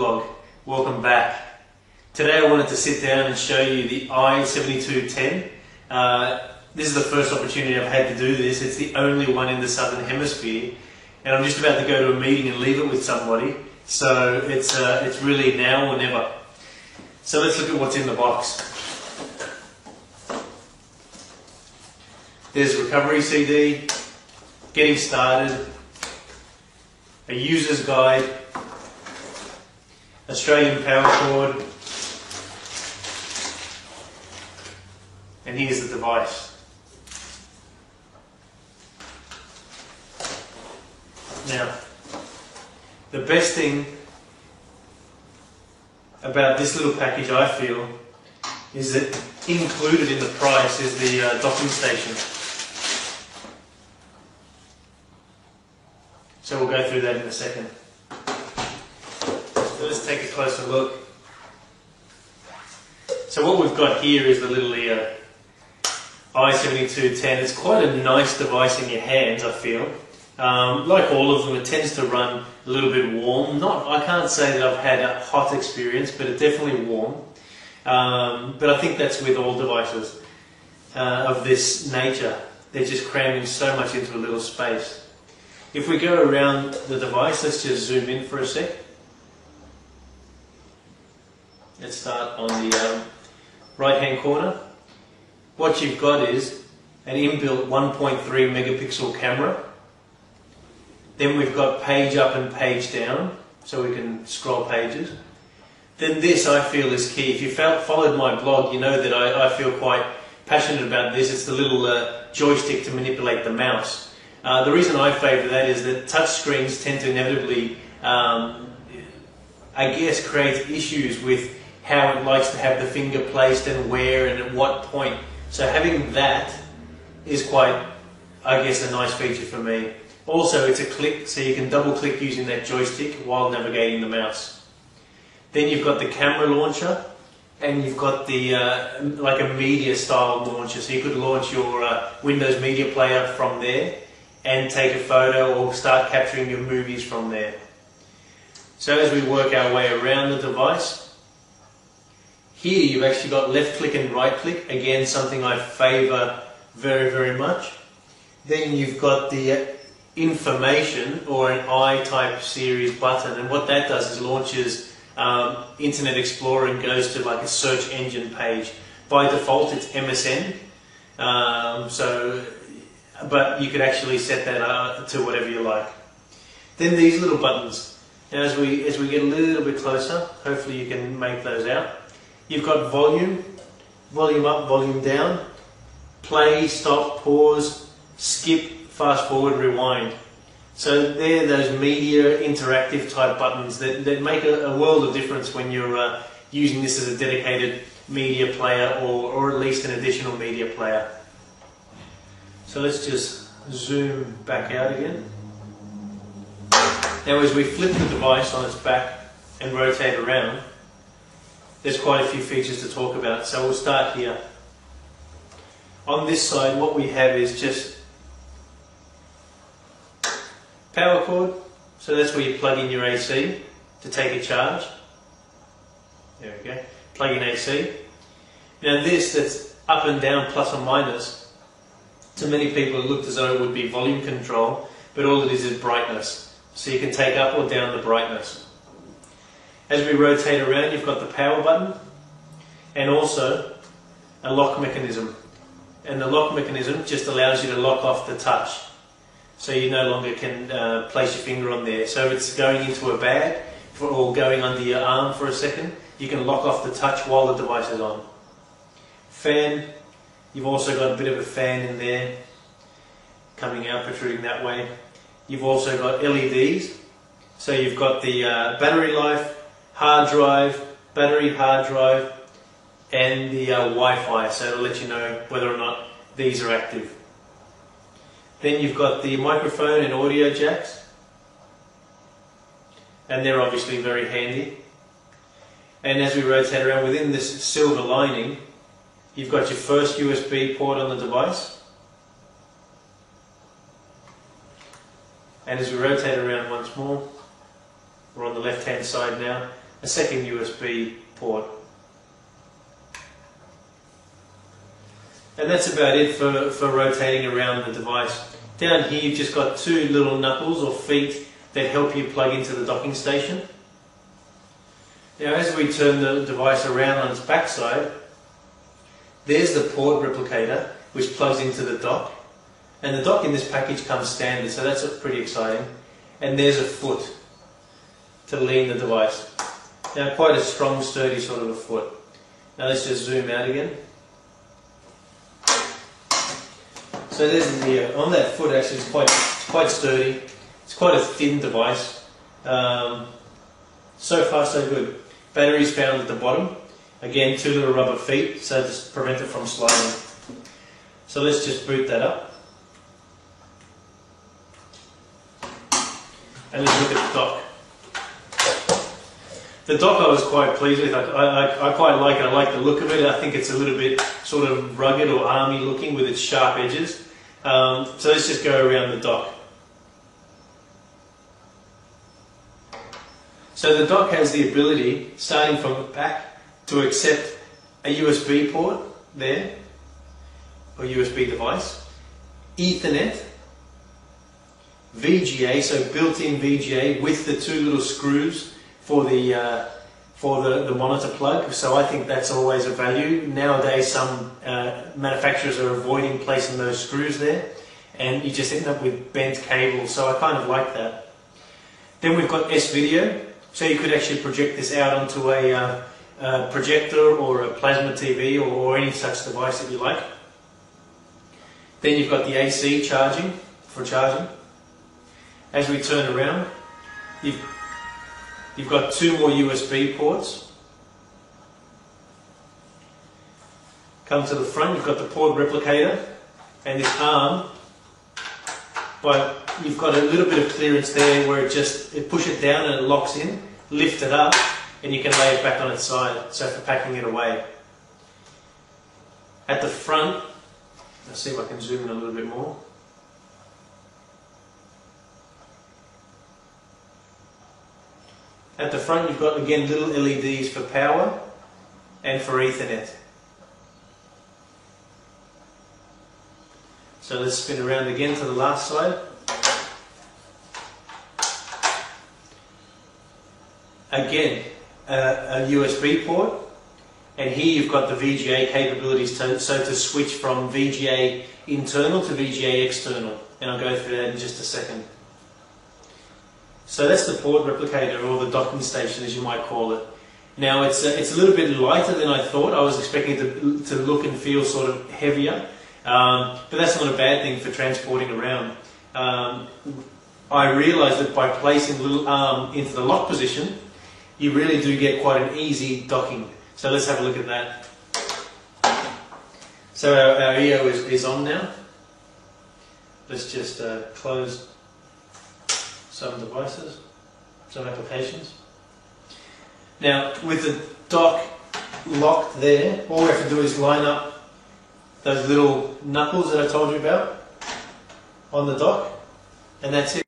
vlog. Welcome back. Today I wanted to sit down and show you the i7210. This is the first opportunity I've had to do this. It's the only one in the Southern Hemisphere, and I'm just about to go to a meeting and leave it with somebody. So it's really now or never. So let's look at what's in the box. There's recovery CD, getting started, a user's guide, Australian power cord, and here's the device. Now, the best thing about this little package, I feel, is that included in the price is the docking station. So we'll go through that in a second. So let's take a closer look. So what we've got here is the little i7210. It's quite a nice device in your hands, I feel. Like all of them, it tends to run a little bit warm. I can't say that I've had a hot experience, but it's definitely warm. But I think that's with all devices of this nature. They're just cramming so much into a little space. If we go around the device, let's just zoom in for a sec. Let's start on the right hand corner. What you've got is an inbuilt 1.3 megapixel camera. Then we've got page up and page down, so we can scroll pages. Then this, I feel, is key. If you followed my blog, you know that I feel quite passionate about this. It's the little joystick to manipulate the mouse. The reason I favour that is that touch screens tend to inevitably, I guess, create issues with how it likes to have the finger placed and where and at what point. So having that is quite, I guess, a nice feature for me. Also, it's a click, so you can double click using that joystick while navigating the mouse. Then you've got the camera launcher, and you've got the like a media style launcher, so you could launch your Windows Media Player from there and take a photo or start capturing your movies from there. So as we work our way around the device, here you've actually got left click and right click, again something I favour very, very much. Then you've got the information or an I-type series button, and what that does is launches Internet Explorer and goes to like a search engine page. By default it's MSN, but you could actually set that to whatever you like. Then these little buttons. Now as we get a little bit closer, hopefully you can make those out. You've got volume, volume up, volume down, play, stop, pause, skip, fast forward, rewind. So they're those media interactive type buttons that make a world of difference when you're using this as a dedicated media player or at least an additional media player. So let's just zoom back out again. Now as we flip the device on its back and rotate around, there's quite a few features to talk about. So we'll start here. On this side, what we have is just power cord. So that's where you plug in your AC to take a charge. There we go. Plug in AC. Now this that's up and down, plus or minus, to many people it looked as though it would be volume control, but all it is brightness. So you can take up or down the brightness. As we rotate around, you've got the power button and also a lock mechanism. And the lock mechanism just allows you to lock off the touch. So you no longer can place your finger on there. So if it's going into a bag or going under your arm for a second, you can lock off the touch while the device is on. Fan. You've also got a bit of a fan in there, coming out, protruding that way. You've also got LEDs, so you've got the battery life, hard drive, battery, hard drive, and the Wi-Fi, so it'll let you know whether or not these are active. Then you've got the microphone and audio jacks, and they're obviously very handy. And as we rotate around within this silver lining, you've got your first USB port on the device. And as we rotate around once more, we're on the left hand side now, a second USB port. And that's about it for rotating around the device. Down here you've just got two little knuckles or feet that help you plug into the docking station. Now as we turn the device around on its backside, there's the port replicator which plugs into the dock. And the dock in this package comes standard, so that's pretty exciting. And there's a foot to lean the device. Now quite a strong, sturdy sort of a foot. Now let's just zoom out again. So there's the on that foot actually it's quite sturdy. It's quite a thin device. So far so good. Batteries found at the bottom. Again, two little rubber feet, so to prevent it from sliding. So let's just boot that up. And let's look at the dock. The dock I was quite pleased with. I quite like it. I like the look of it. I think it's a little bit sort of rugged or army looking with its sharp edges. So let's just go around the dock. So the dock has the ability, starting from the back, to accept a USB port there, or USB device, Ethernet, VGA, so built-in VGA with the two little screws for the monitor plug. So I think that's always a value. Nowadays some manufacturers are avoiding placing those screws there, and you just end up with bent cables, so I kind of like that. Then we've got S-Video, so you could actually project this out onto a projector or a plasma TV or any such device that you like. Then you've got the AC charging, for charging. As we turn around, you've got two more USB ports. Come to the front, you've got the port replicator and this arm, but you've got a little bit of clearance there where it push it down and it locks in, lift it up, and you can lay it back on its side, so for packing it away. At the front, let's see if I can zoom in a little bit more. At the front you've got again little LEDs for power and for Ethernet. So let's spin around again to the last side. Again, a USB port, and here you've got the VGA capabilities so to switch from VGA internal to VGA external, and I'll go through that in just a second. So that's the port replicator, or the docking station as you might call it. Now it's a little bit lighter than I thought. I was expecting it to look and feel sort of heavier, but that's not a bad thing for transporting around. I realised that by placing the little arm into the lock position, you really do get quite an easy docking. So let's have a look at that. So our EO is on now. Let's just close some devices, some applications. Now with the dock locked there, all we have to do is line up those little knuckles that I told you about on the dock, and that's it.